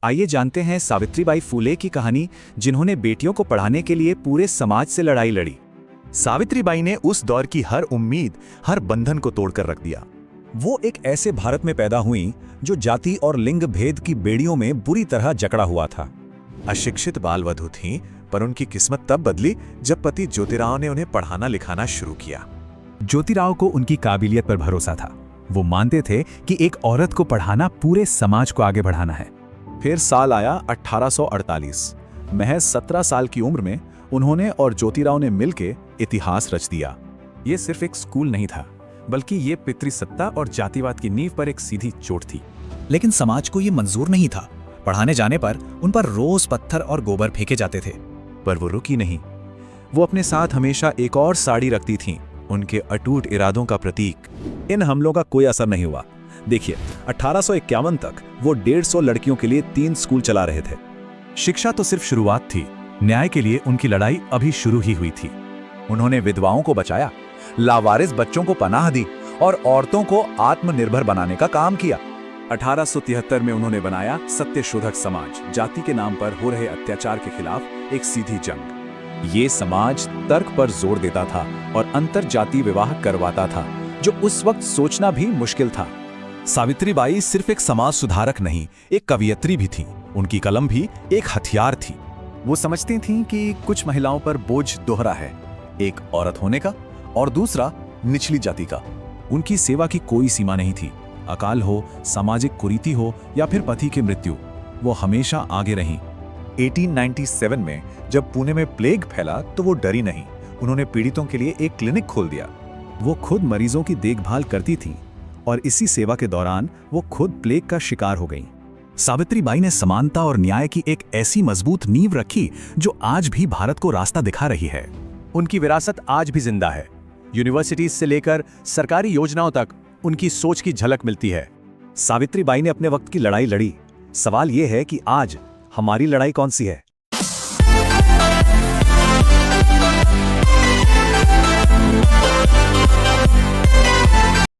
आइए जानते हैं सावित्रीबाई फूले की कहानी, जिन्होंने बेटियों को पढ़ाने के लिए पूरे समाज से लड़ाई लड़ी। सावित्रीबाई ने उस दौर की हर उम्मीद, हर बंधन को तोड़कर रख दिया। वो एक ऐसे भारत में पैदा हुई जो जाति और लिंग भेद की बेड़ियों में बुरी तरह जकड़ा हुआ था। अशिक्षित बाल वधू थीं, पर उनकी किस्मत तब बदली जब पति ज्योतिराव ने उन्हें पढ़ाना लिखाना शुरू किया। ज्योतिराव को उनकी काबिलियत पर भरोसा था। वो मानते थे कि एक औरत को पढ़ाना पूरे समाज को आगे बढ़ाना है। फिर साल आया 1848। महज 17 साल की उम्र में उन्होंने और ज्योतिराव ने मिलकर इतिहास रच दिया। ये सिर्फ एक स्कूल नहीं था, बल्कि ये पितृसत्ता और जातिवाद की नींव पर एक सीधी चोट थी। लेकिन समाज को ये मंजूर नहीं था। पढ़ाने जाने पर उन पर रोज पत्थर और गोबर फेंके जाते थे। पर वो रुकी नहीं। वो अपने साथ हमेशा एक और साड़ी रखती थीं, उनके अटूट इरादों का प्रतीक। इन हमलों का कोई असर नहीं हुआ। देखिए, 1851 तक वो 150 लड़कियों के लिए 3 स्कूल चला रहे थे। शिक्षा तो सिर्फ शुरुआत थी, न्याय के लिए उनकी लड़ाई अभी शुरू ही हुई थी। उन्होंने विधवाओं को बचाया, लावारिस बच्चों को पनाह दी और औरतों को आत्मनिर्भर बनाने का काम किया। 1873 में उन्होंने बनाया सत्यशोधक समाज, जाति के नाम पर हो रहे अत्याचार के खिलाफ एक सीधी जंग। ये समाज तर्क पर जोर देता था और अंतर जाति विवाह करवाता था, जो उस वक्त सोचना भी मुश्किल था। सावित्रीबाई सिर्फ एक समाज सुधारक नहीं, एक कवयित्री भी थी। उनकी कलम भी एक हथियार थी। वो समझती थीं कि कुछ महिलाओं पर बोझ दोहरा है, एक औरत होने का और दूसरा निचली जाति का। उनकी सेवा की कोई सीमा नहीं थी। अकाल हो, सामाजिक कुरीति हो या फिर पति की मृत्यु, वो हमेशा आगे रहीं। 1897 में जब पुणे में प्लेग फैला तो वो डरी नहीं। उन्होंने पीड़ितों के लिए एक क्लिनिक खोल दिया। वो खुद मरीजों की देखभाल करती थीं और इसी सेवा के दौरान वो खुद प्लेग का शिकार हो गईं। सावित्रीबाई ने समानता और न्याय की एक ऐसी मजबूत नींव रखी जो आज भी भारत को रास्ता दिखा रही है। उनकी विरासत आज भी जिंदा है। यूनिवर्सिटीज से लेकर सरकारी योजनाओं तक उनकी सोच की झलक मिलती है। सावित्रीबाई ने अपने वक्त की लड़ाई लड़ी। सवाल यह है कि आज हमारी लड़ाई कौन सी है?